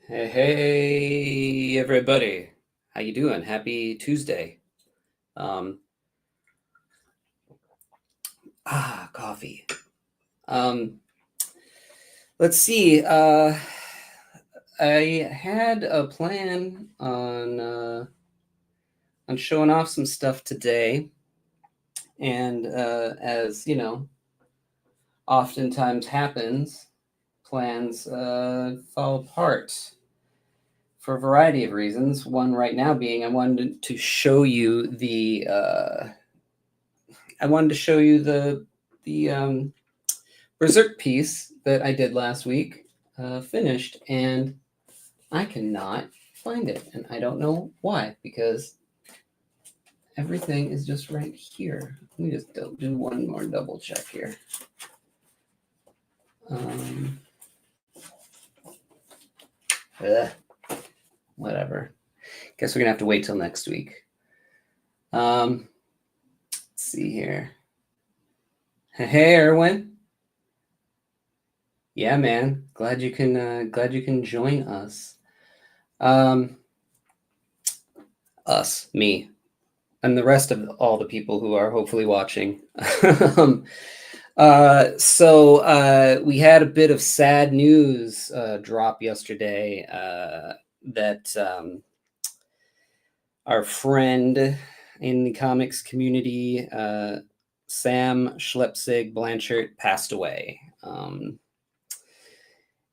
Hey, everybody. How you doing? Happy Tuesday. Um, Coffee. Um, let's see. I had a plan on showing off some stuff today, and as you know, oftentimes happens, plans fall apart for a variety of reasons. One right now being I wanted to show you the Berserk piece that I did last week, finished, and I cannot find it, and I don't know why, because everything is just right here. Let me just do one more double check here. Um, ugh, Whatever. Guess we're gonna have to wait till next week. Let's see here. Hey, Erwin. Yeah, man. Glad you can join us. Um, me, and the rest of all the people who are hopefully watching. um, we had a bit of sad news drop yesterday that our friend in the comics community, Sam Schlepsig Blanchard, passed away. And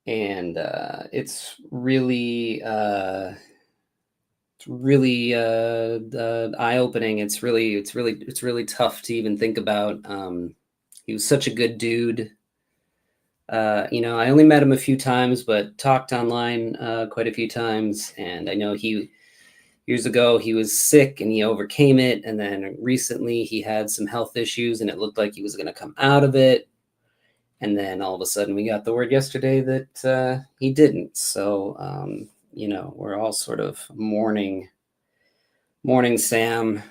it's really eye-opening. It's really tough to even think about. He was such a good dude. I only met him a few times, but talked online quite a few times. And I know years ago he was sick and he overcame it. And then recently he had some health issues, and it looked like he was going to come out of it. And then all of a sudden we got the word yesterday that he didn't. So we're all sort of mourning Sam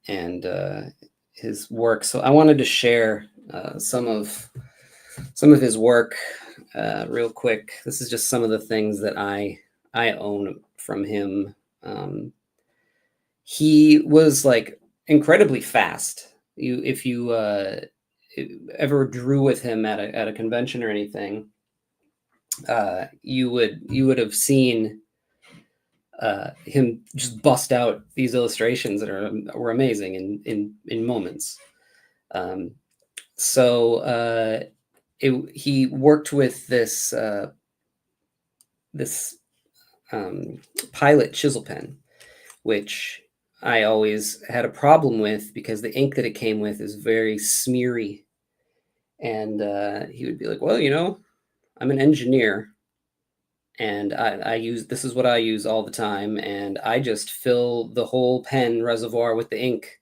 and his work. So I wanted to share some of his work real quick. This is just some of the things that I own from him. He was like incredibly fast. If you ever drew with him at a convention or anything, you would have seen him just bust out these illustrations that were amazing in moments. Um, he worked with this Pilot chisel pen, which I always had a problem with because the ink that it came with is very smeary. And he would be like, "Well, I'm an engineer, and I use this is what I use all the time, and I just fill the whole pen reservoir with the ink." I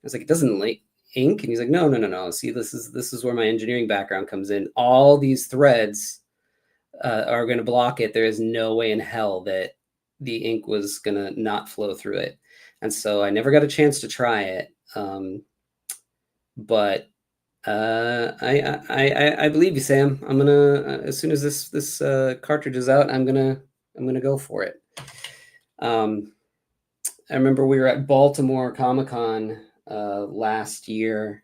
was like, "It doesn't like ink," and he's like, "No, no, no, no. See, this is where my engineering background comes in. All these threads are going to block it. There is no way in hell that the ink was going to not flow through it." And so I never got a chance to try it, but I believe you, Sam. I'm gonna as soon as this cartridge is out, I'm gonna go for it. I remember we were at Baltimore Comic Con last year,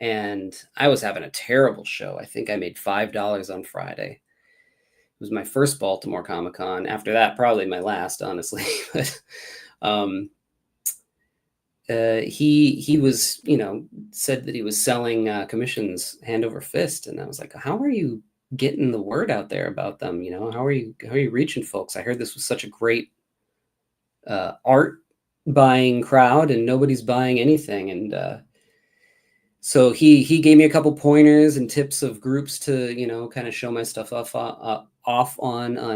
and I was having a terrible show. I think I made $5 on Friday. It was my first Baltimore Comic Con. After that, probably my last, honestly. But he was, said that he was selling commissions hand over fist, and I was like, how are you getting the word out there about them? How are you reaching folks? I heard this was such a great art buying crowd, and nobody's buying anything. And so he gave me a couple pointers and tips of groups to kind of show my stuff off on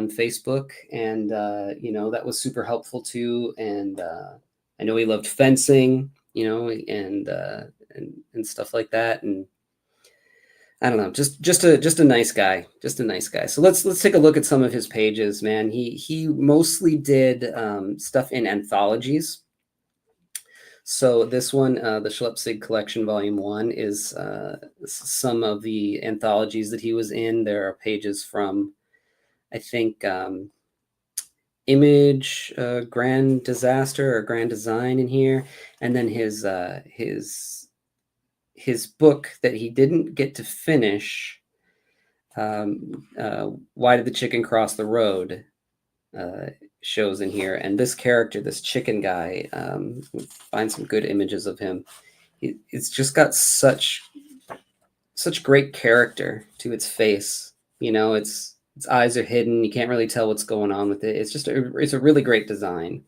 Facebook, and that was super helpful too. And I know he loved fencing, and stuff like that. And I don't know, just a nice guy, So let's take a look at some of his pages, man. He mostly did stuff in anthologies. So this one, the Schlepsig Collection Volume 1, is some of the anthologies that he was in. There are pages from, I think, image, grand disaster or grand design in here, and then his book that he didn't get to finish. Why did the chicken cross the road? Uh, Shows in here, and this character, this chicken guy, find some good images of him. It's just got such great character to its face. Its eyes are hidden. You can't really tell what's going on with it. It's a really great design.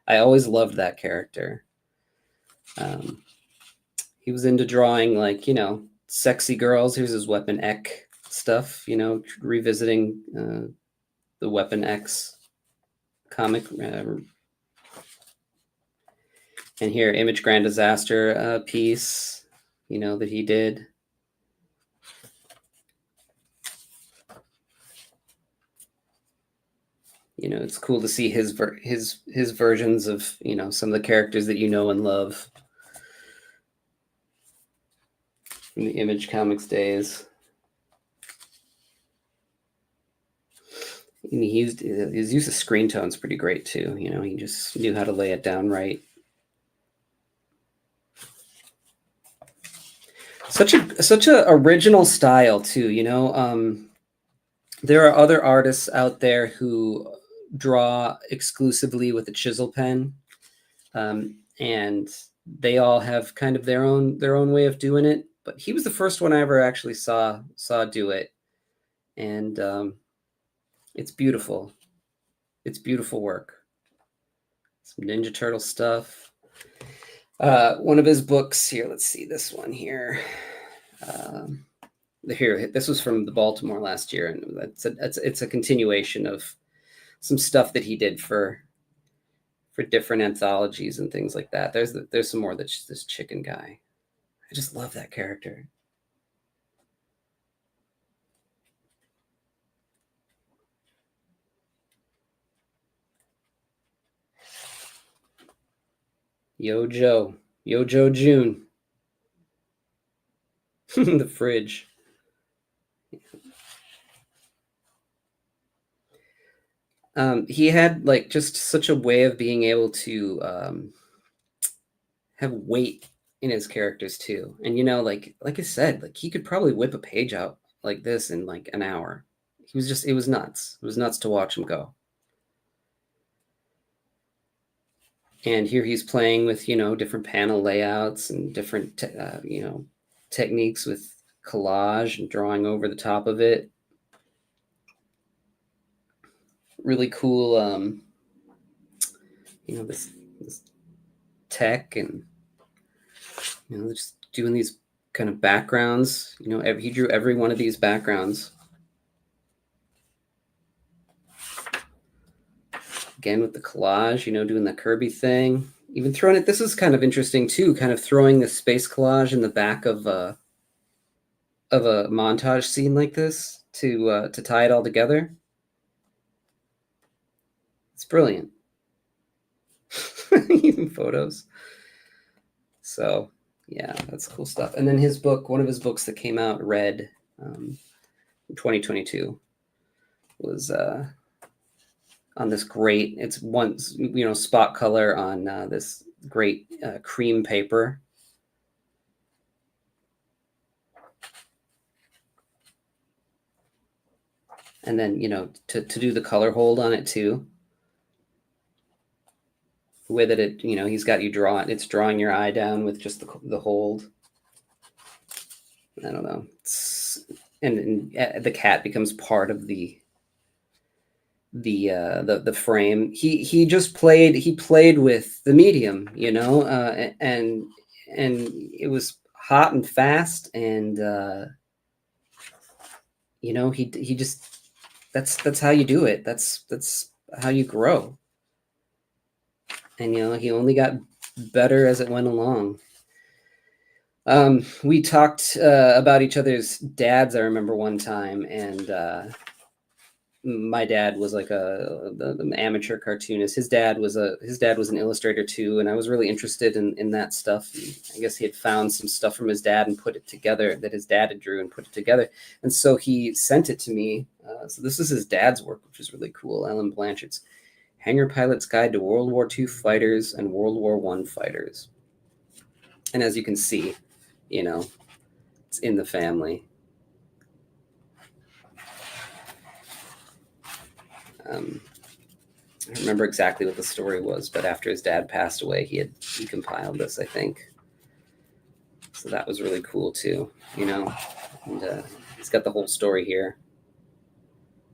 I always loved that character. Um, he was into drawing like sexy girls. Here's his Weapon X stuff. Revisiting the Weapon X comic. And here, Image Grand Disaster piece, that he did. It's cool to see his versions of some of the characters that and love from the Image Comics days. And his use of screen tone's pretty great too. He just knew how to lay it down right. Such a original style too. There are other artists out there who draw exclusively with a chisel pen, and they all have kind of their own way of doing it. But he was the first one I ever actually saw do it, and it's beautiful. It's beautiful work. Some Ninja Turtle stuff. One of his books here. Let's see this one here. Here, this was from the Baltimore last year, and it's a continuation of some stuff that he did for different anthologies and things like that. There's some more. That's this chicken guy. I just love that character. Yo Joe June. The fridge. He had like just such a way of being able to have weight in his characters too. And like I said, like he could probably whip a page out like this in like an hour. It was nuts. It was nuts to watch him go. And here he's playing with different panel layouts and different techniques with collage and drawing over the top of it. Really cool this tech, and just doing these kind of backgrounds. He drew every one of these backgrounds. Again with the collage, doing the Kirby thing. Even throwing it. This is kind of interesting too. Kind of throwing the space collage in the back of a montage scene like this to tie it all together. It's brilliant. Even photos. So yeah, that's cool stuff. And then his book, one of his books that came out, Red, in 2022, was on this great. It's one spot color on this great cream paper. And then to do the color hold on it too. The way that it he's got you draw it. It's drawing your eye down with just the hold. I don't know. And the cat becomes part of the frame. He just played with the medium, and it was hot and fast, and he just that's how you do it. That's how you grow. And he only got better as it went along. We talked about each other's dads. I remember one time, and my dad was like the amateur cartoonist. His dad was an illustrator too, and I was really interested in that stuff. And I guess he had found some stuff from his dad and put it together, that his dad had drew and put it together. And so he sent it to me. So this is his dad's work, which is really cool, Alan Blanchard's. Hangar Pilot's Guide to World War II Fighters and World War I Fighters. And as you can see, it's in the family. I don't remember exactly what the story was, but after his dad passed away, he compiled this, I think. So that was really cool too, and he's got the whole story here.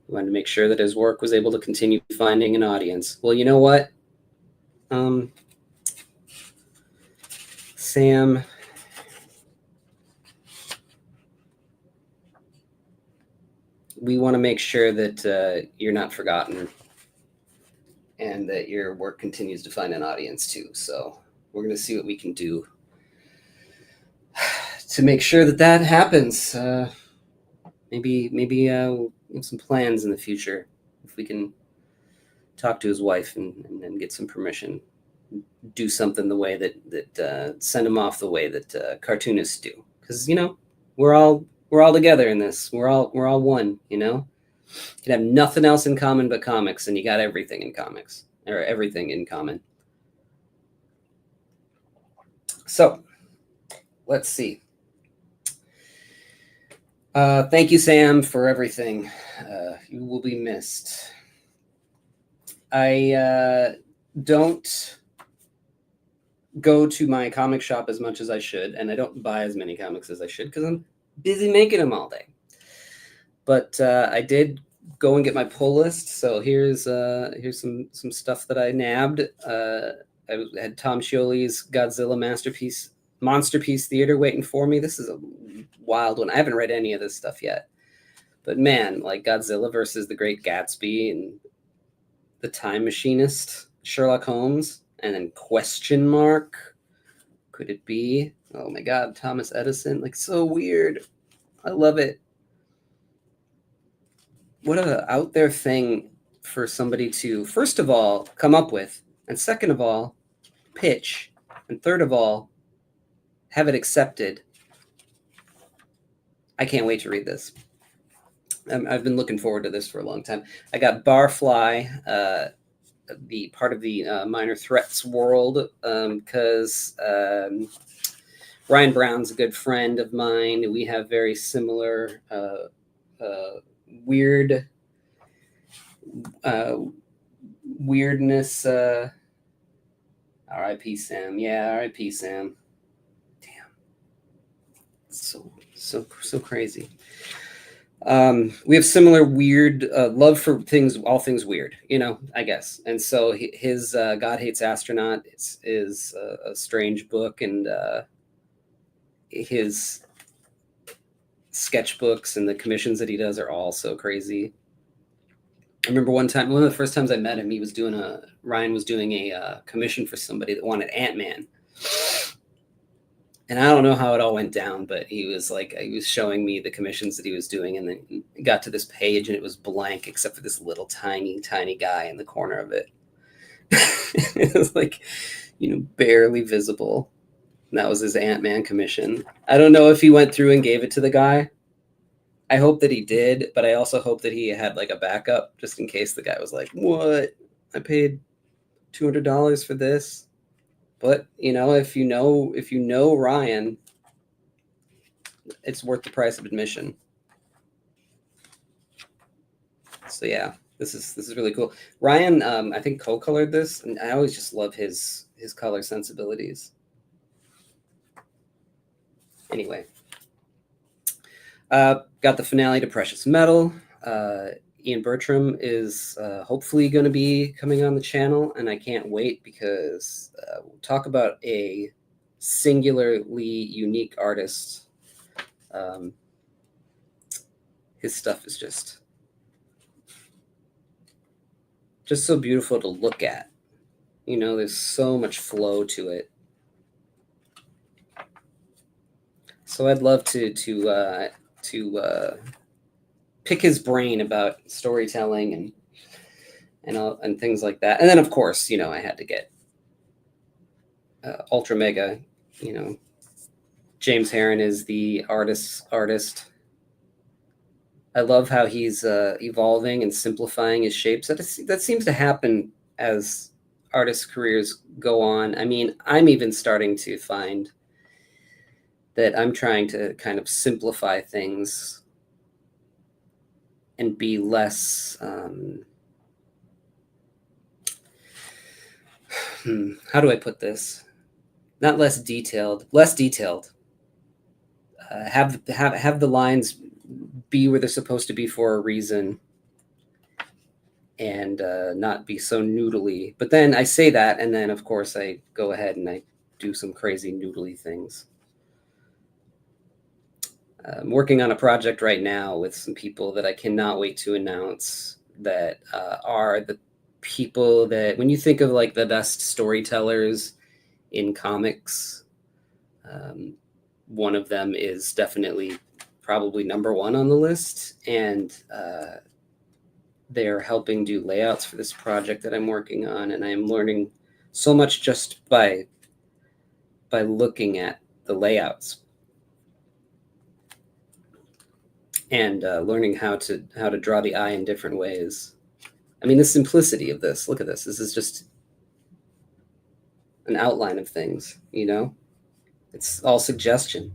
He wanted to make sure that his work was able to continue finding an audience. Well, you know what, Sam, we want to make sure that you're not forgotten and that your work continues to find an audience too. So we're going to see what we can do to make sure that happens. Maybe we'll have some plans in the future if we can talk to his wife and get some permission. Do something the way that send him off the way that cartoonists do, because we're all together in this. We're all one. You can have nothing else in common but comics, and you got everything in comics, or everything in common. So let's see. Thank you, Sam, for everything. You will be missed. I don't go to my comic shop as much as I should, and I don't buy as many comics as I should because I'm busy making them all day. But I did go and get my pull list. So here's some stuff that I nabbed. I had Tom Scioli's Godzilla Monsterpiece Theater waiting for me. This is a wild one. I haven't read any of this stuff yet. But man, like Godzilla versus the Great Gatsby and the Time Machinist, Sherlock Holmes, and then question mark. Could it be? Oh my God, Thomas Edison. Like, so weird. I love it. What an out there thing for somebody to, first of all, come up with, and second of all, pitch, and third of all, have it accepted. I can't wait to read this. I've been looking forward to this for a long time. I got Barfly, the part of the Minor Threats world, because Ryan Brown's a good friend of mine. We have very similar weirdness. R.I.P. Sam. Yeah, R.I.P. Sam. Damn, so crazy. We have similar weird love for all things weird, I guess. And so his God Hates Astronaut is a strange book, and his sketchbooks and the commissions that he does are all so crazy. I remember one of the first times I met him, Ryan was doing a commission for somebody that wanted Ant-Man. And I don't know how it all went down, but he was showing me the commissions that he was doing, and then got to this page and it was blank except for this little tiny guy in the corner of it. It was like, barely visible. And that was his Ant-Man commission. I don't know if he went through and gave it to the guy. I hope that he did, but I also hope that he had like a backup just in case the guy was like, "What? I paid $200 for this." But if you know Ryan, it's worth the price of admission. So yeah, this is really cool. Ryan, I think co-colored this, and I always just love his color sensibilities. Anyway, got the finale to Precious Metal. Ian Bertram is hopefully going to be coming on the channel, and I can't wait because we'll talk about a singularly unique artist. His stuff is just so beautiful to look at. There's so much flow to it. So I'd love to pick his brain about storytelling and things like that. And then of course, I had to get Ultra Mega. James Herron is the artist. I love how he's evolving and simplifying his shapes. That seems to happen as artist careers go on. I mean, I'm even starting to find that I'm trying to kind of simplify things and be less, how do I put this? Not less detailed. Have the lines be where they're supposed to be for a reason, and not be so noodly. But then I say that, and then of course I go ahead and I do some crazy noodly things. I'm working on a project right now with some people that I cannot wait to announce, that are the people that, when you think of like the best storytellers in comics, um, one of them is definitely probably number one on the list. And they're helping do layouts for this project that I'm working on. And I'm learning so much just by looking at the layouts, and learning how to draw the eye in different ways. I mean, the simplicity of this. Look at this. This is just an outline of things. It's all suggestion.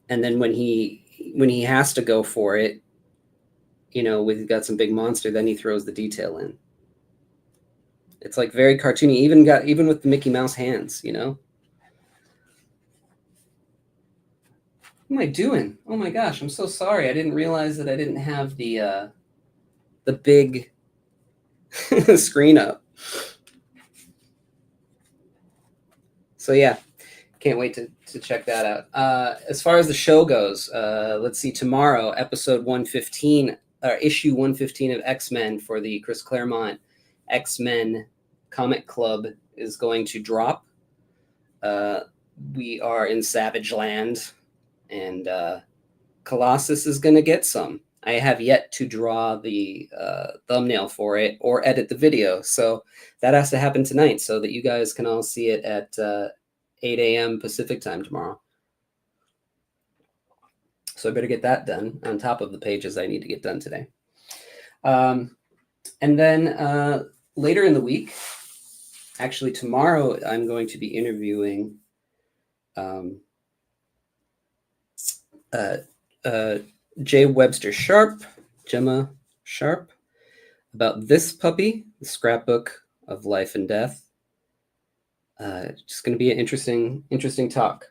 And then when he has to go for it, we've got some big monster, then he throws the detail in. It's like very cartoony. Even with the Mickey Mouse hands. What am I doing? Oh my gosh, I'm so sorry. I didn't realize that I didn't have the big screen up. So yeah, can't wait to check that out. As far as the show goes, let's see. Tomorrow, episode 115, or issue 115 of X-Men for the Chris Claremont X-Men Comic Club is going to drop. We are in Savage Land, and Colossus is going to get some. I have yet to draw the thumbnail for it or edit the video, so that has to happen tonight so that you guys can all see it at 8 a.m. Pacific time tomorrow. So I better get that done on top of the pages I need to get done today. And then later in the week, actually tomorrow, I'm going to be interviewing Jay Webster Sharp, Gemma Sharp, about this puppy, the scrapbook of life and death. Just going to be an interesting talk.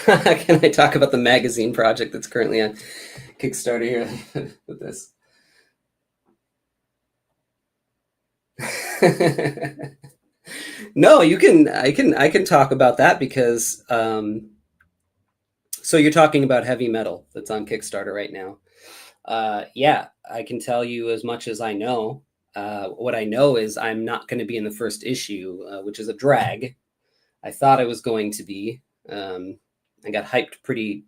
Can I talk about the magazine project that's currently on Kickstarter here with this? No, you can. I can talk about that because. So you're talking about heavy metal that's on Kickstarter right now. Yeah, I can tell you as much as I know. What I know is I'm not going to be in the first issue, which is a drag. I thought I was going to be. I got hyped pretty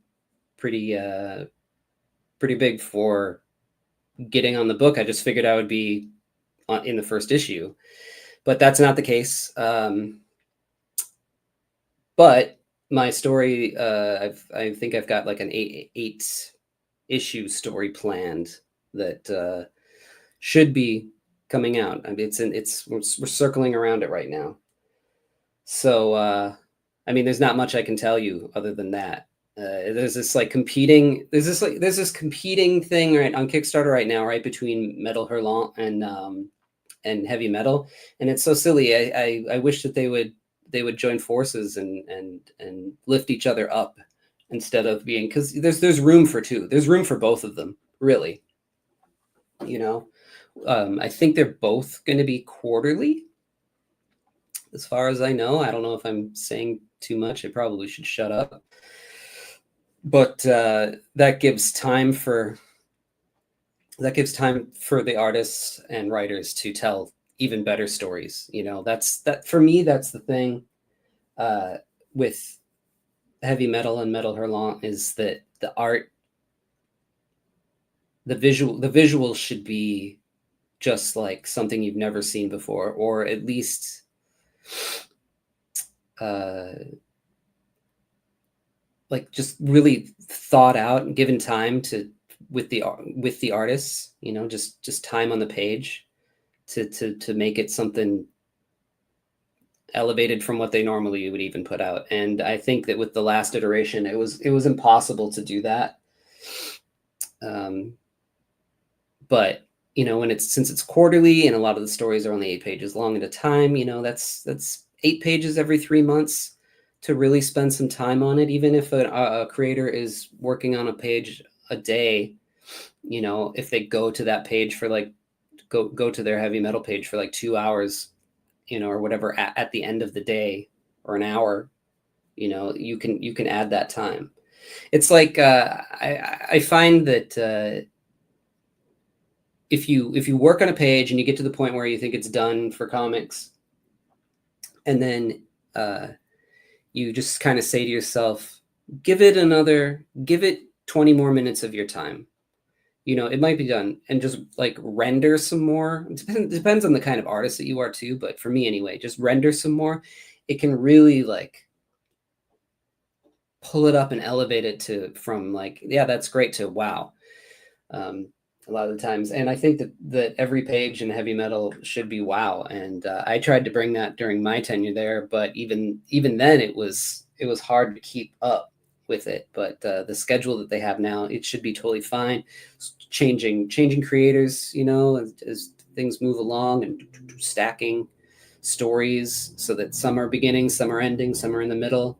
big for getting on the book. I just figured I would be in the first issue, but that's not the case. But my story, I think I've got like an eight issue story planned that should be coming out. I mean, we're circling around it right now. So I mean, there's not much I can tell you other than that. There's this competing thing right on Kickstarter right now, right, between Metal Hurlant and heavy metal, and it's so silly. I wish that they would join forces and lift each other up instead of being, because there's room for two. There's room for both of them, really. I think they're both going to be quarterly, as far as I know. I don't know if I'm saying too much. I probably should shut up. But that gives time for the artists and writers to tell even better stories. That for me, that's the thing with heavy metal and Metal Hurlant, is that the art, the visuals should be just like something you've never seen before, or at least like just really thought out and given time to with the artists, just time on the page to make it something elevated from what they normally would even put out. And I think that with the last iteration, it was impossible to do that. Um, but when since it's quarterly and a lot of the stories are only 8 pages long at a time, that's 8 pages every 3 months to really spend some time on it. Even if a creator is working on a page a day, if they go to that page for like go to their heavy metal page for like 2 hours, or whatever at the end of the day, or an hour, you can add that time. It's like I find that if you work on a page and you get to the point where you think it's done for comics, and then you just kind of say to yourself, give it 20 more minutes of your time. It might be done, and just like render some more. Depends on the kind of artist that you are too, but for me anyway, just render some more. It can really like pull it up and elevate it to from like, yeah, that's great, to wow. Um, a lot of the times, and I think that every page in heavy metal should be wow. And I tried to bring that during my tenure there, but even then, it was hard to keep up with it. But the schedule that they have now, it should be totally fine. Changing creators, as things move along, and stacking stories so that some are beginning, some are ending, some are in the middle.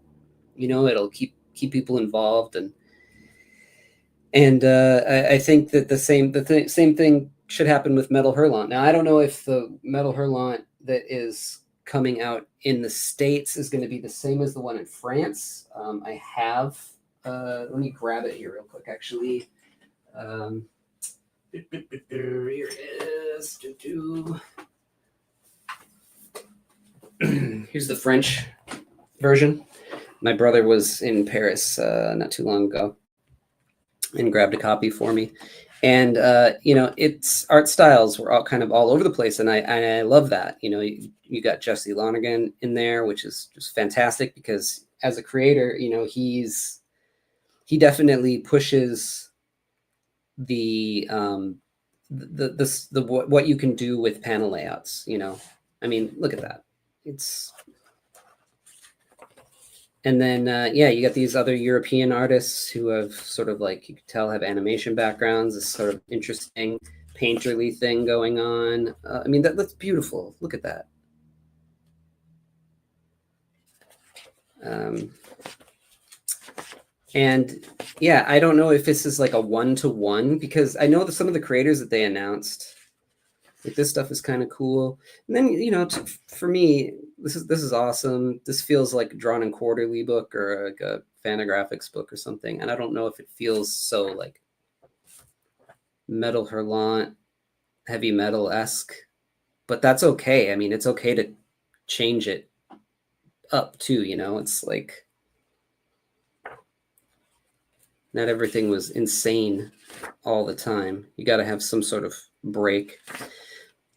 It'll keep people involved. And I think that same thing should happen with Metal Hurlant. Now, I don't know if the Metal Hurlant that is coming out in the States is going to be the same as the one in France. I have, let me grab it here real quick, actually. Here it is. Here's the French version. My brother was in Paris not too long ago and grabbed a copy for me. And its art styles were all over the place, and I love that. You got Jesse Lonergan in there, which is just fantastic, because as a creator, he definitely pushes the what you can do with panel layouts. I mean, look at that. It's And then, yeah, you got these other European artists who have sort of like, you could tell, have animation backgrounds, this sort of interesting painterly thing going on. I mean, that's beautiful. Look at that. Um, and yeah, I don't know if this is like a one-to-one, because I know that some of the creators that they announced, like, this stuff is kind of cool. And then, for me, this is awesome. This feels like a drawn in quarterly book, or like a Fantagraphics book or something. And I don't know if it feels so like Metal Hurlant, heavy metal-esque, but that's okay. I mean, it's okay to change it up too. It's like, not everything was insane all the time. You got to have some sort of break.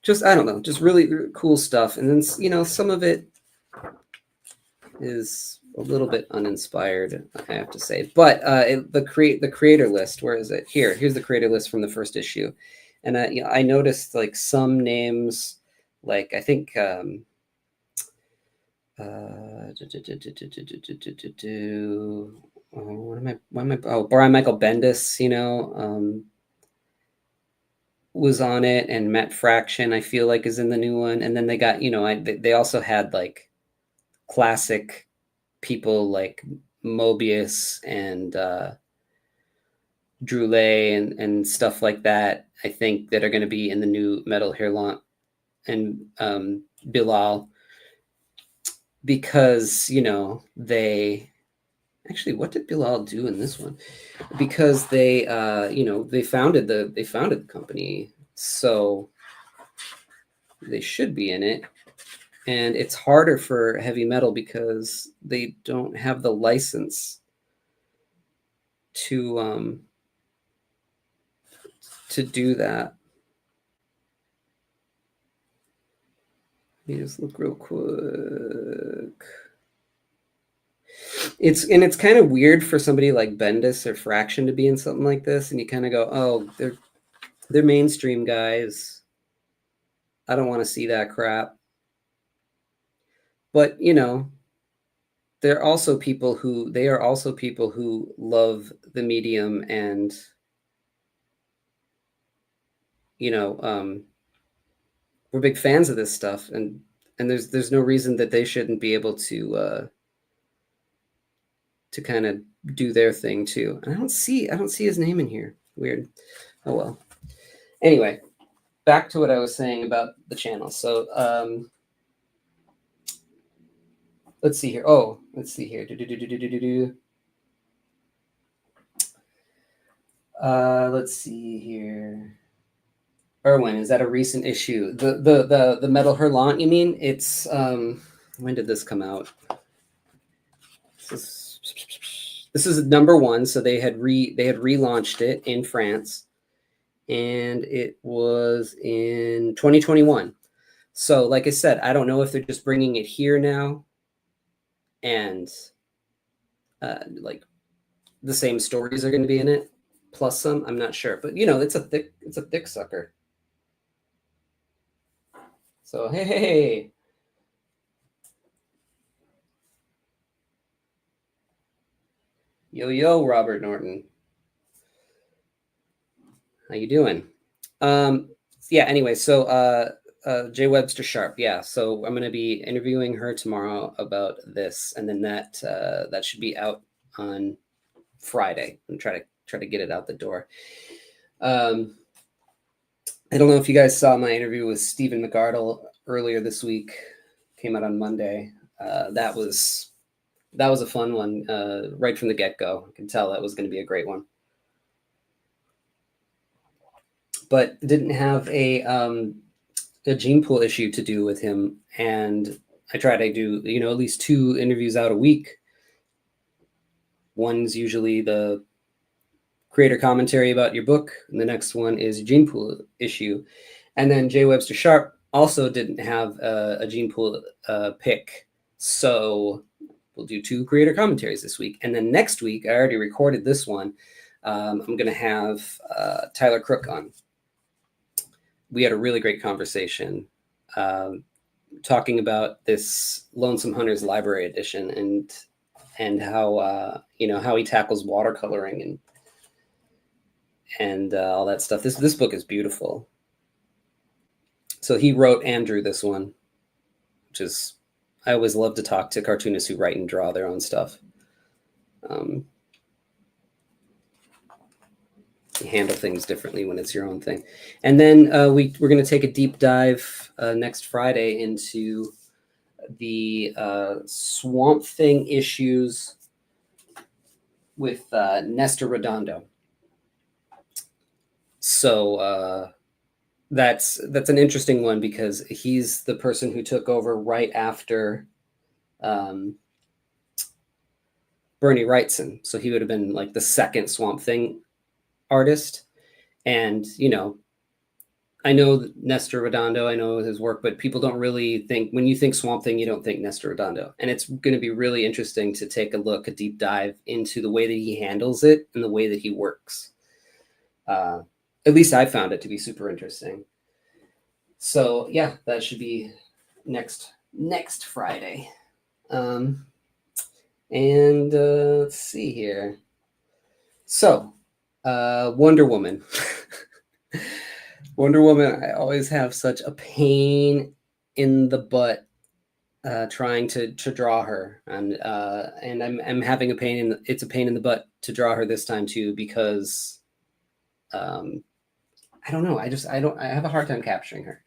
Just, I don't know, just really cool stuff. And then, some of it is a little bit uninspired, I have to say. But the creator list, where is it? Here's the creator list from the first issue. And I noticed like some names, like I think Brian Michael Bendis, was on it, and Matt Fraction, I feel like, is in the new one. And then they got, they also had like classic people like Mobius and Droulet and stuff like that, I think, that are going to be in the new Metal Hurlant, and Bilal, because they actually, what did Bilal do in this one? Because they they founded the company, so they should be in it. And it's harder for heavy metal because they don't have the license to do that. Let me just look real quick. It's kind of weird for somebody like Bendis or Fraction to be in something like this, and you kind of go, oh, they're mainstream guys. I don't want to see that crap. But they are also people who love the medium, and we're big fans of this stuff, and there's no reason that they shouldn't be able to kind of do their thing too. And I don't see his name in here. Weird. Oh well. Anyway, back to what I was saying about the channel. So let's see here. Oh, let's see here. Let's see here. Irwin, is that a recent issue? The Metal Hurlant, you mean? It's when did this come out? This is number one, so they had relaunched it in France, and it was in 2021. So, like I said, I don't know if they're just bringing it here now, and like the same stories are going to be in it, plus some. I'm not sure, but it's a thick sucker. So hey, yo, Robert Norton, how you doing? Yeah. Anyway, so J. Webster Sharp. Yeah. So I'm going to be interviewing her tomorrow about this, and then that should be out on Friday, and try to get it out the door. I don't know if you guys saw my interview with Stephen McArdle earlier this week. Came out on Monday. That was a fun one right from the get-go. I can tell that was going to be a great one. But didn't have a gene pool issue to do with him, and I try to do at least 2 interviews out a week. One's usually the creator commentary about your book, and the next one is a gene pool issue. And then J. Webster Sharp also didn't have a gene pool pick, so we'll do 2 creator commentaries this week. And then next week, I already recorded this one. I'm going to have Tyler Crook on. We had a really great conversation talking about this Lonesome Hunters Library Edition, and how how he tackles watercoloring and all that stuff. This book is beautiful. So he wrote and drew this one, which is, I always love to talk to cartoonists who write and draw their own stuff. You handle things differently when it's your own thing. And then we're going to take a deep dive next Friday into the Swamp Thing issues with Nestor Redondo. So that's an interesting one, because he's the person who took over right after Bernie Wrightson. So he would have been like the second Swamp Thing artist. And I know Nestor Redondo, I know his work, but people don't really think, when you think Swamp Thing, you don't think Nestor Redondo. And it's going to be really interesting to take a deep dive into the way that he handles it and the way that he works. At least I found it to be super interesting. So yeah, that should be next Friday. And let's see here. So Wonder Woman. Wonder Woman, I always have such a pain in the butt trying to draw her, and I'm having it's a pain in the butt to draw her this time too, because I don't know. I have a hard time capturing her.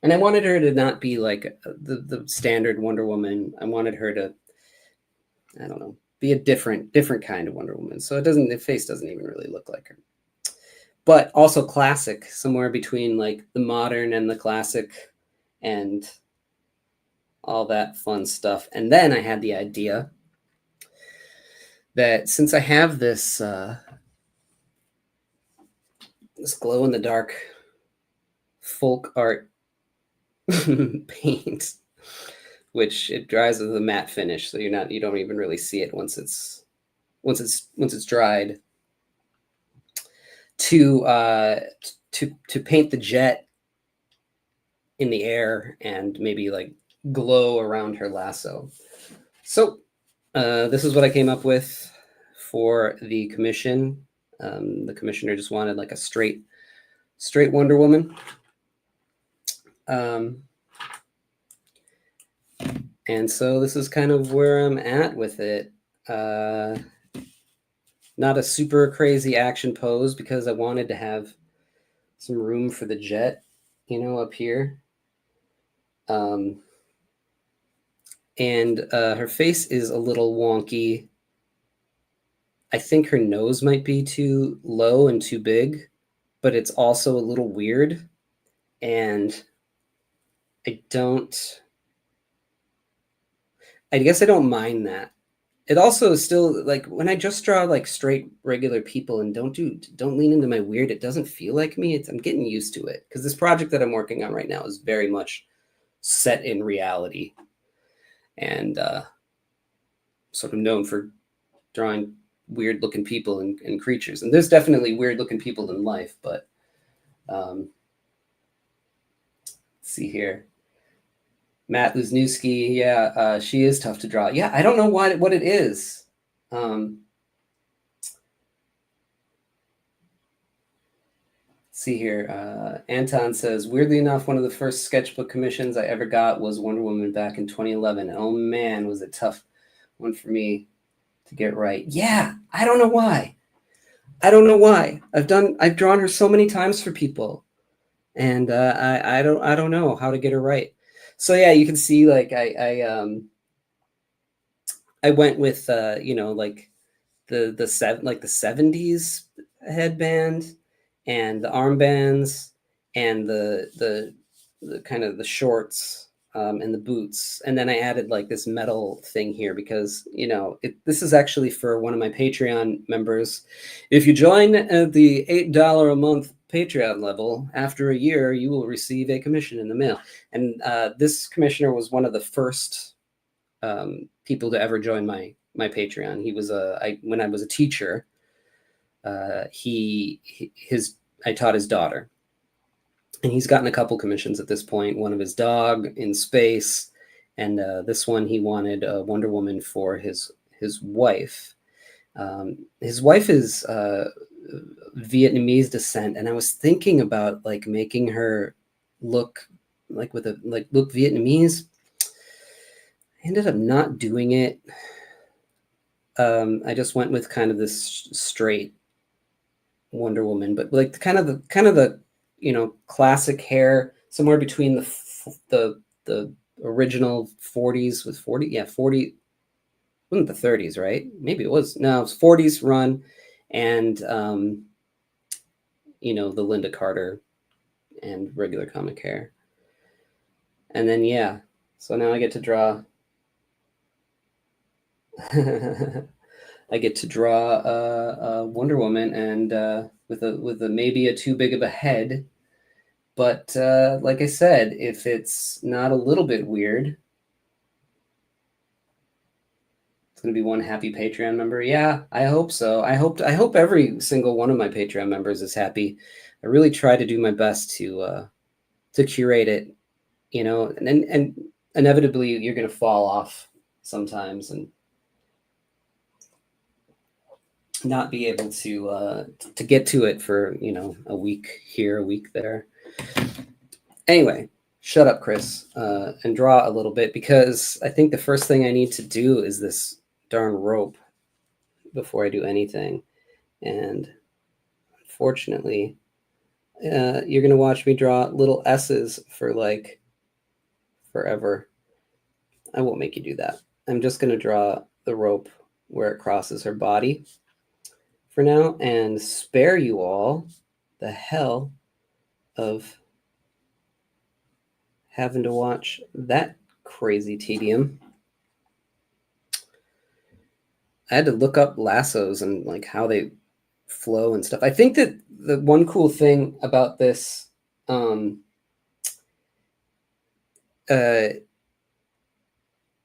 And I wanted her to not be like the standard Wonder Woman. I wanted her to, I don't know, be a different kind of Wonder Woman. So the face doesn't even really look like her. But also classic, somewhere between like the modern and the classic and all that fun stuff. And then I had the idea that since I have this this glow in the dark folk art paint which it dries with a matte finish, so you don't even really see it once it's dried. To paint the jet in the air and maybe like glow around her lasso. So this is what I came up with for the commission. The commissioner just wanted like a straight Wonder Woman. And so this is kind of where I'm at with it. Not a super crazy action pose because I wanted to have some room for the jet, up here. And her face is a little wonky. I think her nose might be too low and too big, but it's also a little weird. And I guess I don't mind that. It also is still like when I just draw like straight regular people and don't lean into my weird, it doesn't feel like me. I'm getting used to it because this project that I'm working on right now is very much set in reality and sort of known for drawing weird looking people and creatures. And there's definitely weird looking people in life, but let's see here. Matt Luzniewski, yeah, she is tough to draw. Yeah, I don't know what it is. See here. Anton says, weirdly enough, one of the first sketchbook commissions I ever got was Wonder Woman back in 2011. Oh man, was it tough one for me to get right. Yeah, I don't know why. I've drawn her so many times for people, and I don't know how to get her right. So yeah, you can see like I went with like the 70s headband and the armbands and the kind of the shorts and the boots, and then I added like this metal thing here because this is actually for one of my Patreon members. If you join at the $8 a month Patreon level, after a year you will receive a commission in the mail. And this commissioner was one of the first people to ever join my Patreon. He was when I was a teacher. I taught his daughter, and he's gotten a couple commissions at this point. One of his dog in space, and this one he wanted a Wonder Woman for his wife. His wife is Vietnamese descent, and I was thinking about like making her look like look Vietnamese. I ended up not doing it. I just went with kind of this straight Wonder Woman, but like kind of the classic hair, somewhere between the original 40s with 40 wasn't the 30s, right? Maybe it was. No, it was 40s run, and the Linda Carter and regular comic hair. And then yeah, so now I get to draw I get to draw a Wonder Woman, and with a maybe a too big of a head. But like I said, if it's not a little bit weird, it's gonna be one happy Patreon member. Yeah, I hope so. I hope every single one of my Patreon members is happy. I really try to do my best to curate it, and inevitably you're gonna fall off sometimes and not be able to get to it for a week here, a week there. Anyway, shut up, Chris, and draw a little bit, because I think the first thing I need to do is this darn rope before I do anything. And unfortunately, you're gonna watch me draw little S's for like forever. I won't make you do that. I'm just gonna draw the rope where it crosses her body for now and spare you all the hell of having to watch that crazy tedium. I had to look up lassos and like how they flow and stuff. I think that the one cool thing about this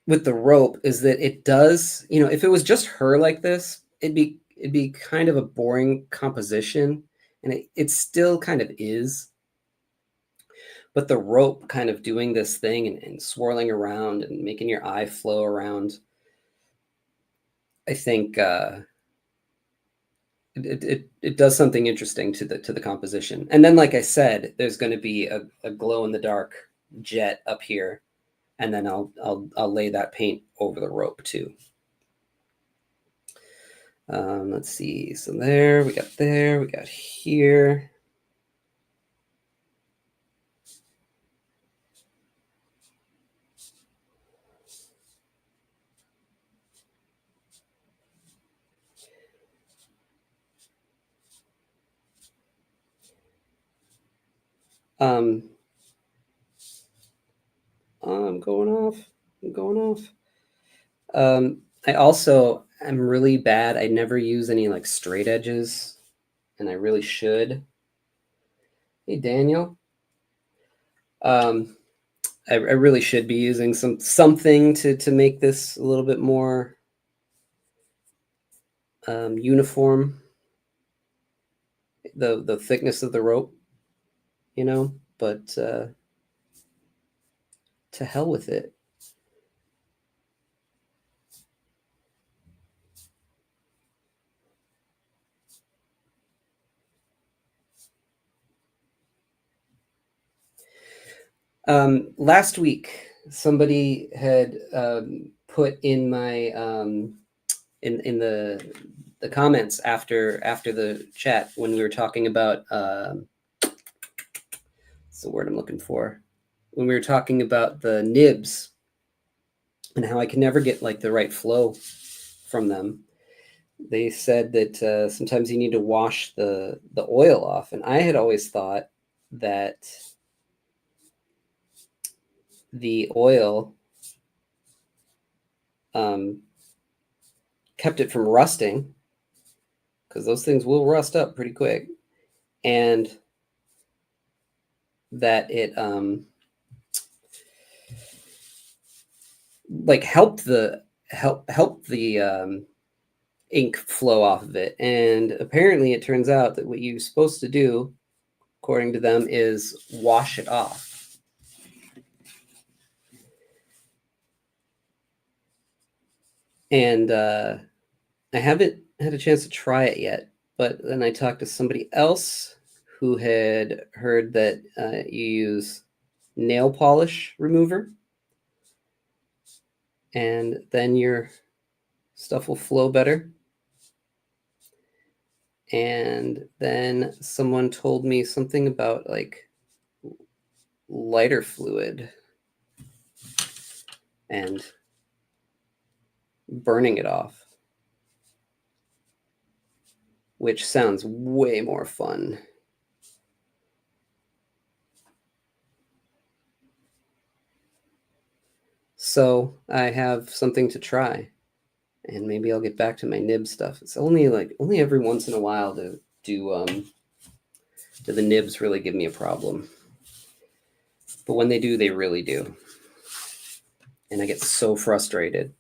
with the rope is that it does, if it was just her like this, it'd be kind of a boring composition, and it still kind of is. But the rope kind of doing this thing and swirling around and making your eye flow around, I think it does something interesting to the composition. And then, like I said, there's going to be a glow in the dark jet up here, and then I'll lay that paint over the rope too. Let's see. So there, we got here. I'm going off. I'm going off. I also am really bad. I never use any like straight edges, and I really should. Hey, Daniel. I really should be using something to make this a little bit more uniform. The thickness of the rope, but to hell with it. Last week, somebody had put in my in the comments after the chat when we were talking about what's the word I'm looking for, when we were talking about the nibs and how I can never get like the right flow from them. They said that sometimes you need to wash the oil off, and I had always thought that the oil kept it from rusting, because those things will rust up pretty quick, and that it like helped the ink flow off of it. And apparently it turns out that what you're supposed to do, according to them, is wash it off. And I haven't had a chance to try it yet, but then I talked to somebody else who had heard that you use nail polish remover, and then your stuff will flow better. And then someone told me something about like lighter fluid and burning it off, which sounds way more fun. So I have something to try, and maybe I'll get back to my nib stuff. It's only every once in a while do the nibs really give me a problem. But when they do, they really do. And I get so frustrated.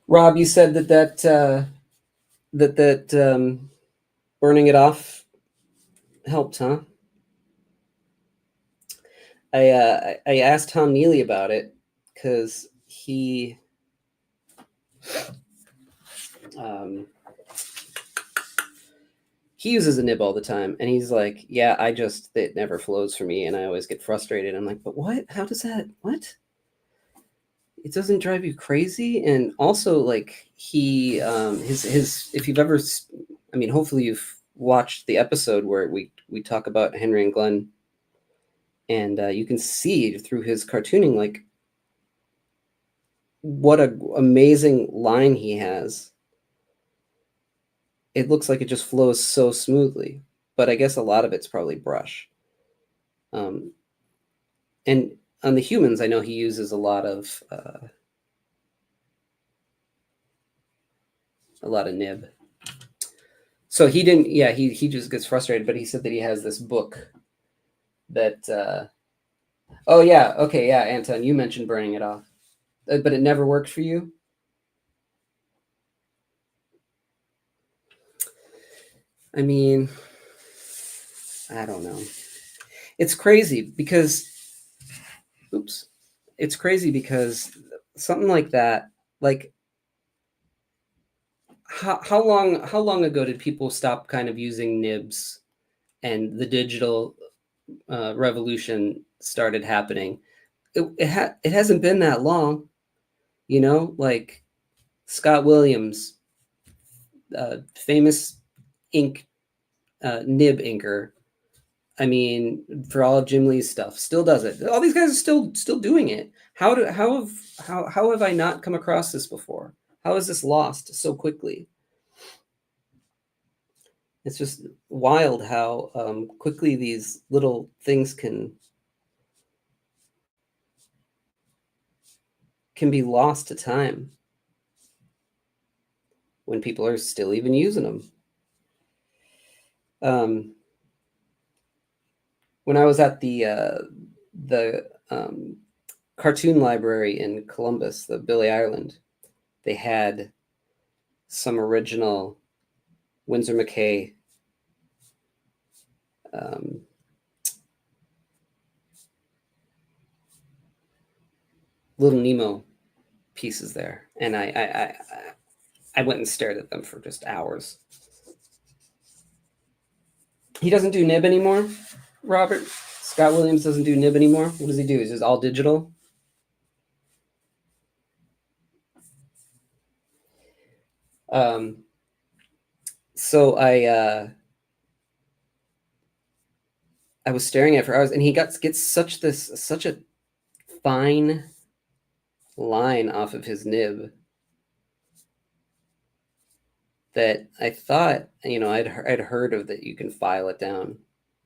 Rob, you said that burning it off helped, huh? I asked Tom Neely about it because he he uses a nib all the time, and he's like, yeah, it never flows for me, and I always get frustrated. I'm like, but what? How does that? What? It doesn't drive you crazy? And also, like, he his if you've ever, I mean, hopefully you've watched the episode where we talk about Henry and Glenn, and you can see through his cartooning like what a amazing line he has it looks like it just flows so smoothly. But I guess a lot of it's probably brush. Um, and on the humans, I know he uses a lot of nib. So he didn't. Yeah, he just gets frustrated. But he said that he has this book that. Oh yeah, okay, yeah, Anton, you mentioned burning it off, but it never worked for you. I mean, I don't know. It's crazy because, oops, it's crazy because something like that, like how long ago did people stop kind of using nibs and the digital revolution started happening? It hasn't been that long, like Scott Williams, famous ink nib inker. I mean, for all of Jim Lee's stuff, still does it. All these guys are still doing it. How have I not come across this before? How is this lost so quickly? It's just wild how quickly these little things can be lost to time when people are still even using them. Um, when I was at the cartoon library in Columbus, the Billy Ireland, they had some original Winsor McCay um, Little Nemo pieces there, and I went and stared at them for just hours. He doesn't do nib anymore, Robert. Scott Williams doesn't do nib anymore. What does he do? Is it all digital? Um, so I was staring at it for hours, and he gets such a fine line off of his nib that I thought, I'd heard of that you can file it down,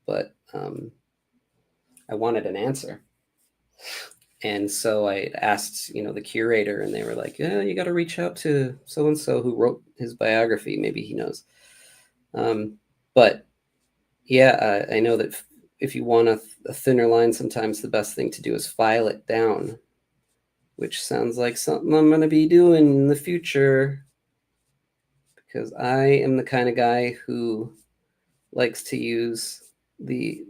but I wanted an answer. And so I asked, the curator, and they were like, "Yeah, you got to reach out to so and so who wrote his biography. Maybe he knows." But yeah, I know that if you want a thinner line, sometimes the best thing to do is file it down, which sounds like something I'm going to be doing in the future because I am the kind of guy who likes to use the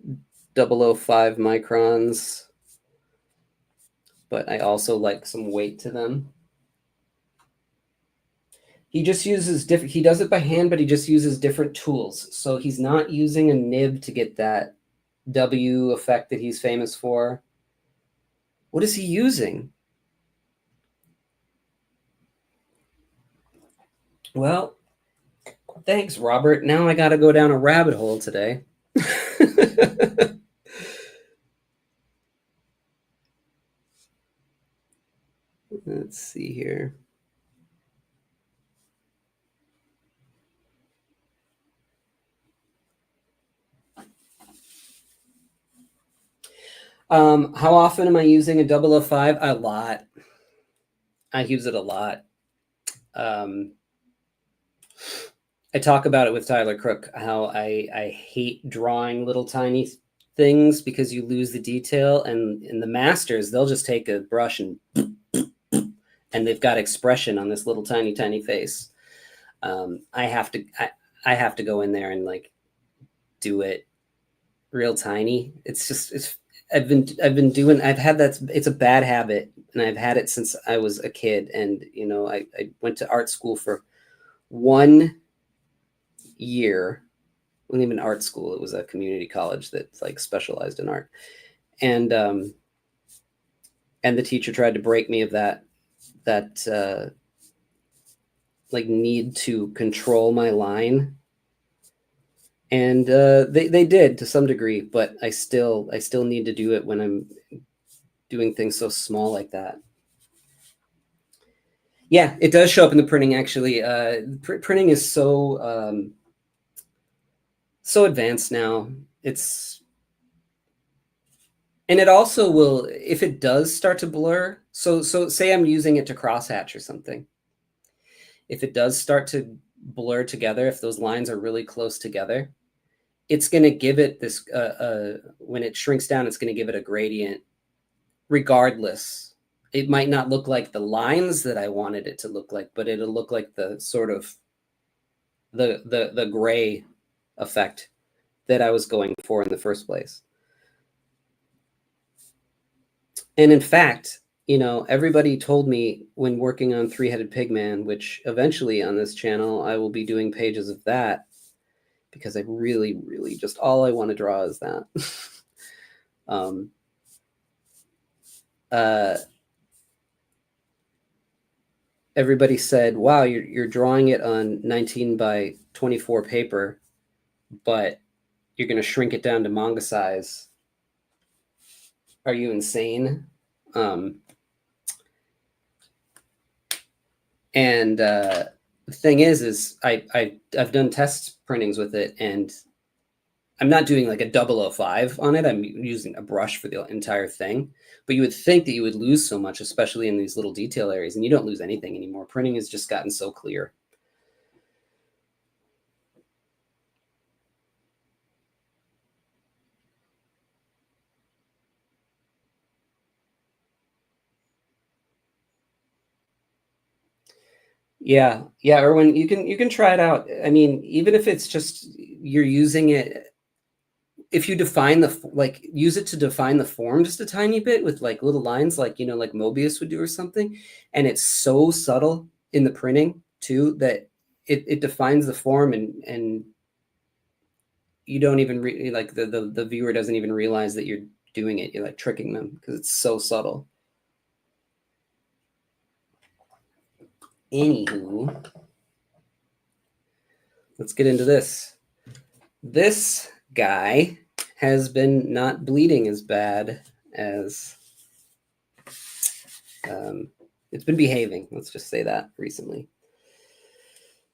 005 microns, but I also like some weight to them. He just uses different, he does it by hand, but he just uses different tools. So he's not using a nib to get that W effect that he's famous for. What is he using? Well, thanks, Robert. Now I got to go down a rabbit hole today. Let's see here. How often am I using a 005? A lot. I use it a lot. Um, I talk about it with Tyler Crook, how I hate drawing little tiny things because you lose the detail. And in the masters, they'll just take a brush and they've got expression on this little tiny face. I have to go in there and like do it real tiny. It's I've been doing I've had that. It's a bad habit, and I've had it since I was a kid. And I went to art school for 1 year. It wasn't even art school. It was a community college that like specialized in art. And and the teacher tried to break me of that like need to control my line. And they did to some degree, but I still need to do it when I'm doing things so small like that. Yeah, it does show up in the printing actually. Printing is so advanced now. It's and it also will, if it does start to blur. So say I'm using it to crosshatch or something. If it does start to blur together, if those lines are really close together, it's going to give it this. When it shrinks down, it's going to give it a gradient. Regardless, it might not look like the lines that I wanted it to look like, but it'll look like the sort of the gray effect that I was going for in the first place. And in fact, everybody told me when working on Three-Headed Pigman, which eventually on this channel I will be doing pages of that because I really, really just all I want to draw is that. um, uh, Everybody said, "Wow, you're drawing it on 19 by 24 paper, but you're going to shrink it down to manga size. Are you insane?" Um, and the thing is I've done test printings with it, and I'm not doing like a 005 on it. I'm using a brush for the entire thing. But you would think that you would lose so much, especially in these little detail areas, and you don't lose anything anymore. Printing has just gotten so clear. Yeah, yeah, Erwin, you can try it out. I mean, even if it's just you're using it, if you define like use it to define the form just a tiny bit with like little lines, like like Mobius would do or something, and it's so subtle in the printing too that it defines the form, and you don't even like the viewer doesn't even realize that you're doing it. You're like tricking them because it's so subtle. Anywho, let's get into this. This guy has been not bleeding as bad as it's been behaving. Let's just say that recently.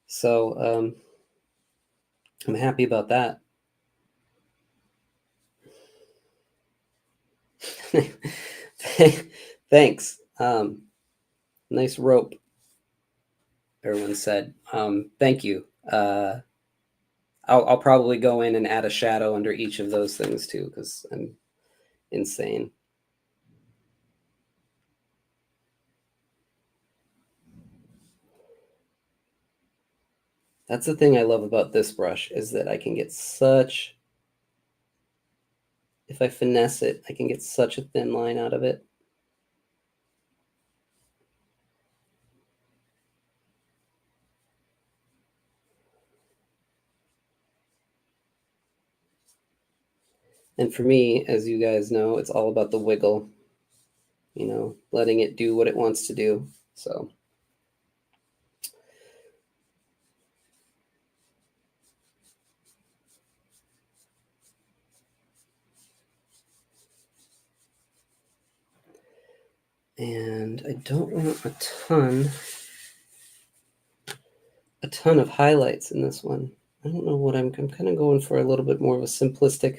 So I'm happy about that. Thanks. Nice rope, everyone said. Thank you. I'll probably go in and add a shadow under each of those things too, because I'm insane. That's the thing I love about this brush, is that I can get such, if I finesse it, I can get such a thin line out of it. And for me, as you guys know, it's all about the wiggle, letting it do what it wants to do. So and I don't want a ton of highlights in this one. I don't know what I'm kind of going for a little bit more of a simplistic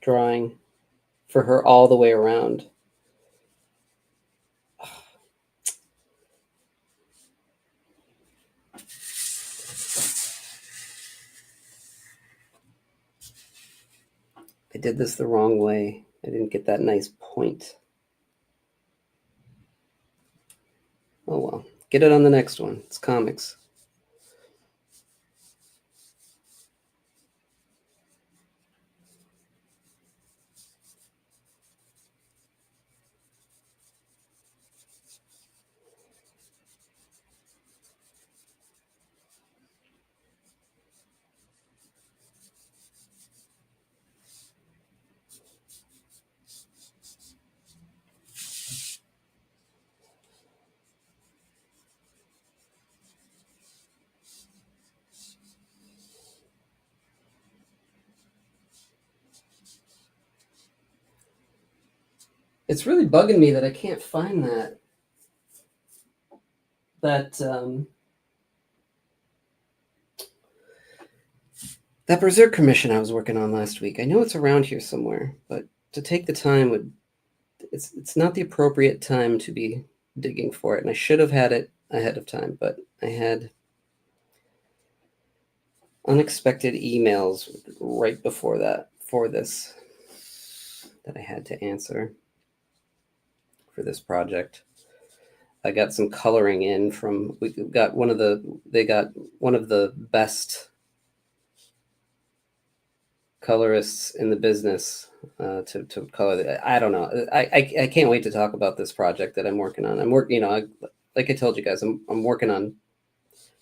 drawing for her all the way around. I did this the wrong way. I didn't get that nice point. Oh well, get it on the next one. It's comics. It's really bugging me that I can't find that that Berserker mission I was working on last week. I know it's around here somewhere, but to take the time would it's not the appropriate time to be digging for it, and I should have had it ahead of time, but I had unexpected emails right before that for this that I had to answer for this project. I got some coloring in from we got one of the they got one of the best colorists in the business to color. I don't know. I can't wait to talk about this project that I'm working on. I'm working, like I told you guys, I'm working on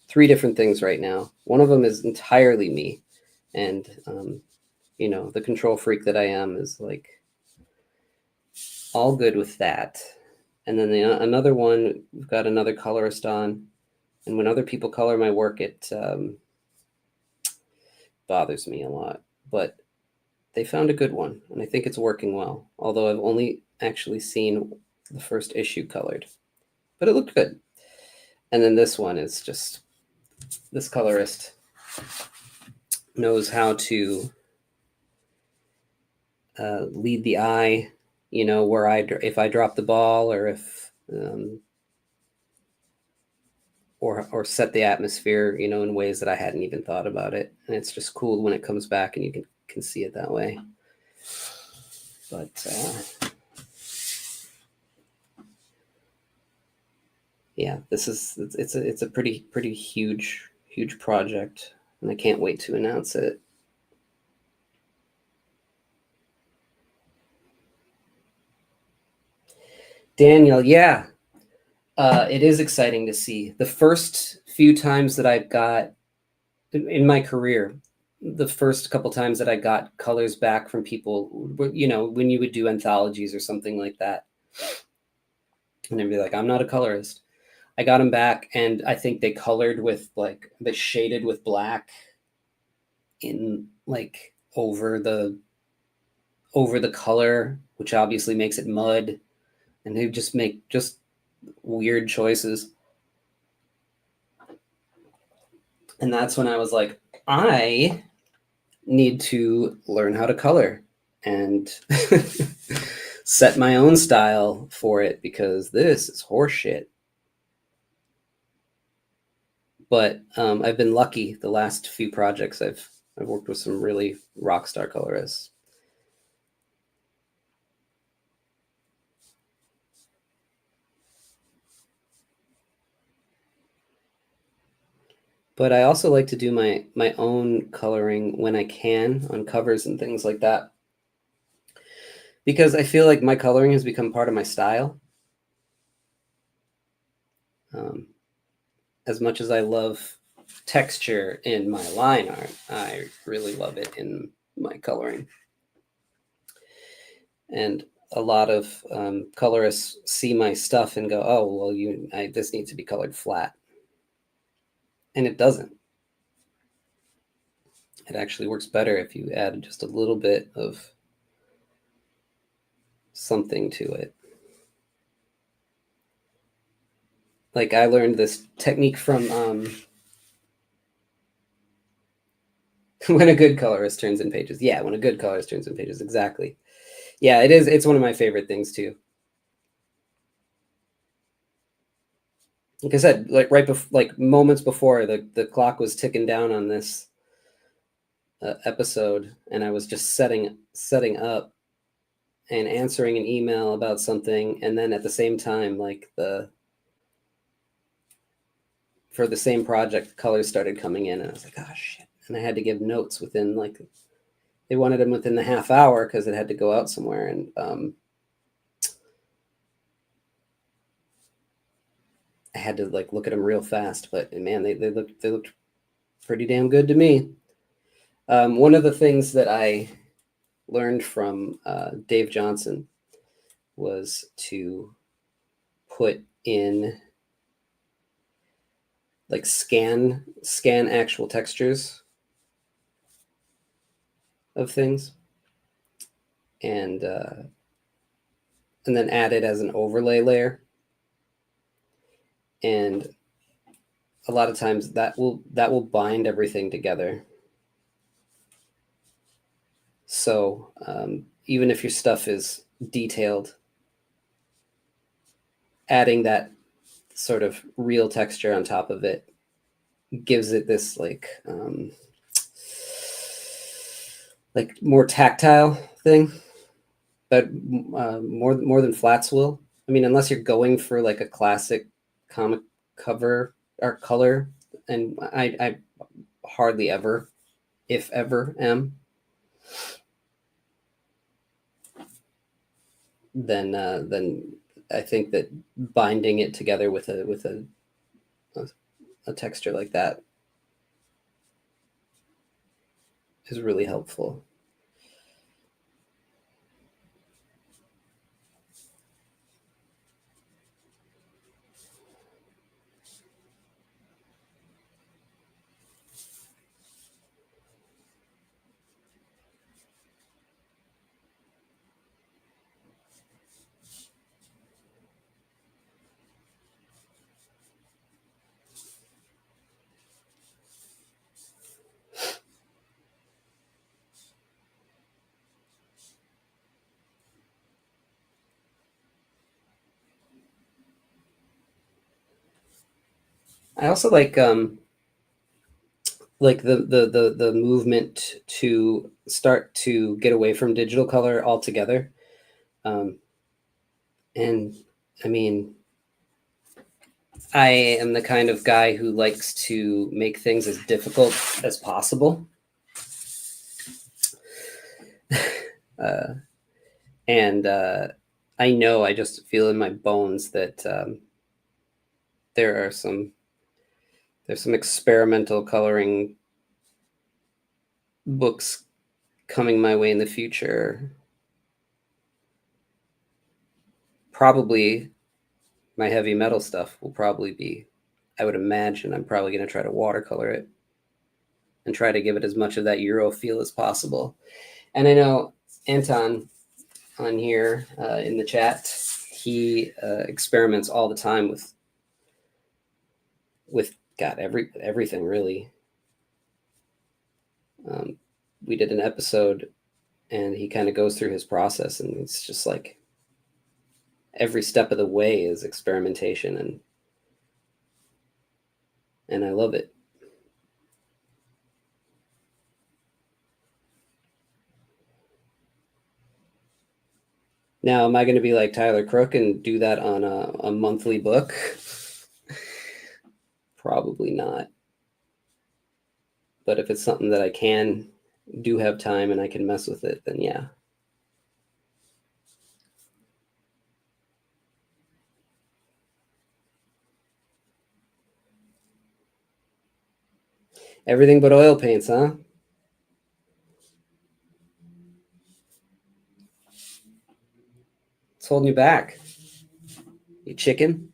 3 different things right now. One of them is entirely me, and the control freak that I am is like all good with that. And then another one, we've got another colorist on, and when other people color my work, it bothers me a lot. But they found a good one, and I think it's working well. Although I've only actually seen the first issue colored, but it looked good. And then this one is just this colorist knows how to lead the eye. Where if I drop the ball or if or set the atmosphere, in ways that I hadn't even thought about it. And it's just cool when it comes back and you can see it that way. But yeah, it's a pretty huge project, and I can't wait to announce it. Daniel, yeah, it is exciting to see. The first few times that I've got in my career, the first couple times that I got colors back from people, when you would do anthologies or something like that, and they'd be like, "I'm not a colorist." I got them back, and I think they colored with they shaded with black in over the color, which obviously makes it mud, and they just make just weird choices. And that's when I was like, I need to learn how to color and set my own style for it, because this is horseshit. But I've been lucky the last few projects. I've worked with some really rock star colorists. But I also like to do my own coloring when I can on covers and things like that, because I feel like my coloring has become part of my style. As much as I love texture in my line art, I really love it in my coloring. And a lot of colorists see my stuff and go, "Oh, well, this needs to be colored flat," and it doesn't. It actually works better if you add just a little bit of something to it. Like I learned this technique from when a good colorist turns in pages. Yeah, when a good colorist turns in pages, exactly. Yeah, it is. It's one of my favorite things too. Like I said, like moments before the clock was ticking down on this episode, and I was just setting up and answering an email about something, and then at the same time, for the same project, colors started coming in, and I was like, "Oh shit!" And I had to give notes within they wanted them within the half hour because it had to go out somewhere, and I had to look at them real fast. But man, they looked pretty damn good to me. One of the things that I learned from Dave Johnson was to put in scan actual textures of things, and and then add it as an overlay layer. And a lot of times that will bind everything together. So even if your stuff is detailed, adding that sort of real texture on top of it gives it this like more tactile thing, but more than flats will. I mean, unless you're going for like a classic comic cover or color, and I hardly ever, if ever, am. Then I think that binding it together with a texture like that is really helpful. I also like the movement to start to get away from digital color altogether. Um, and I mean, I am the kind of guy who likes to make things as difficult as possible. Uh, and I know, I just feel in my bones that there are there's some experimental coloring books coming my way in the future. Probably my heavy metal stuff will probably be, I would imagine I'm probably going to try to watercolor it and try to give it as much of that Euro feel as possible. And I know Anton on here in the chat, he experiments all the time with God, everything really. We did an episode and he kind of goes through his process, and it's just like every step of the way is experimentation, and I love it. Now, am I going to be like Tyler Crook and do that on a monthly book? Probably not. But if it's something that I do have time and I can mess with it, then yeah. Everything but oil paints, huh? It's holding you back. You chicken?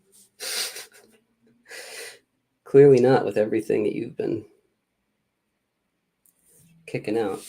Clearly not with everything that you've been kicking out.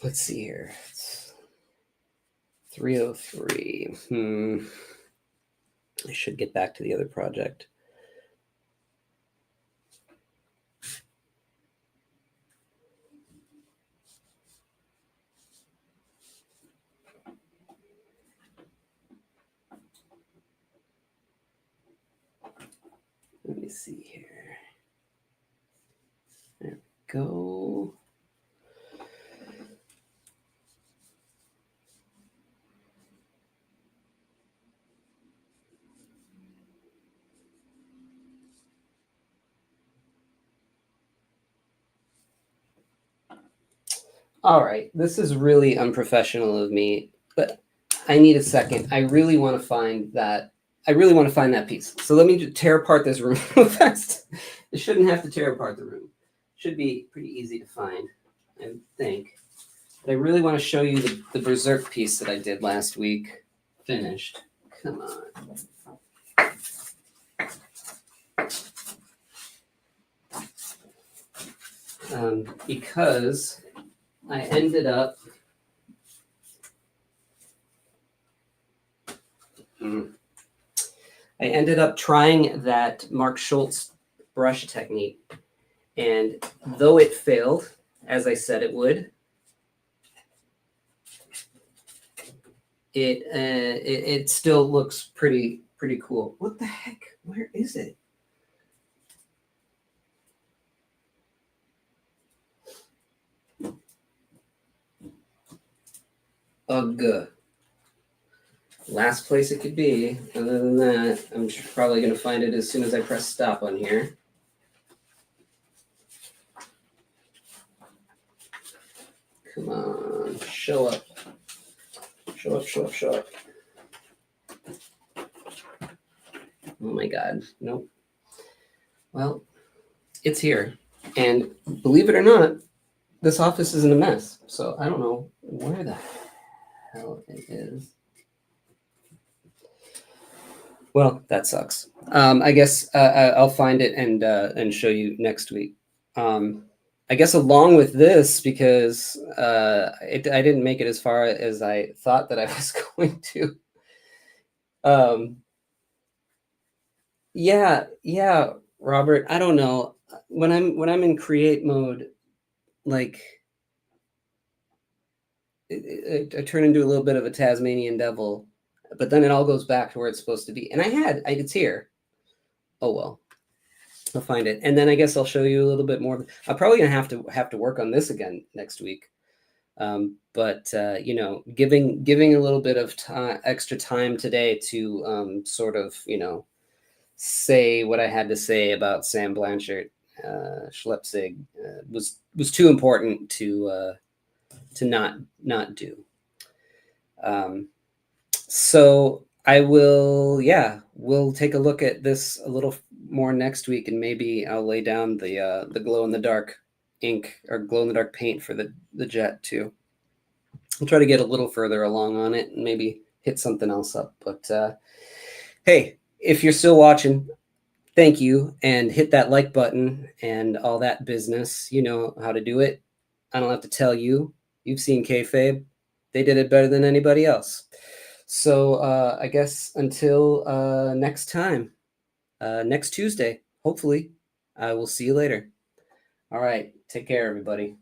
Let's see here. It's 303. I should get back to the other project. Let me see here. There we go. All right, this is really unprofessional of me, but I need a second. I really want to find that. I really want to find that piece. So let me just tear apart this room real fast. It shouldn't have to tear apart the room. Should be pretty easy to find, I think. But I really want to show you the Berserk piece that I did last week. Finished. Come on. Because I ended up trying that Mark Schultz brush technique, and though it failed, as I said it would, it still looks pretty cool. What the heck? Where is it? Ugh. Last place it could be. Other than that, I'm probably going to find it as soon as I press stop on here. Come on, show up. Show up, show up, show up. Oh my God, nope. Well, it's here. And believe it or not, this office is in a mess. So I don't know where the hell it is. Well, that sucks. I guess I'll find it and show you next week. I guess along with this, because I didn't make it as far as I thought that I was going to. Yeah, Robert. I don't know, when I'm in create mode, like I turn into a little bit of a Tasmanian devil, but then it all goes back to where it's supposed to be. And it's here. Oh well. I'll find it, and then I guess I'll show you a little bit more. I'm probably gonna have to work on this again next week. But giving a little bit of extra time today to sort of say what I had to say about Sam Blanchard, Schleppzig, was too important to not do. So I will, we'll take a look at this a little more next week, and maybe I'll lay down the glow in the dark ink or glow in the dark paint for the jet too. I'll try to get a little further along on it and maybe hit something else up. But hey, if you're still watching, thank you, and hit that like button and all that business. You know how to do it. I don't have to tell you. You've seen kayfabe. They did it better than anybody else. So I guess until next time, next Tuesday, hopefully, I will see you later. All right. Take care, everybody.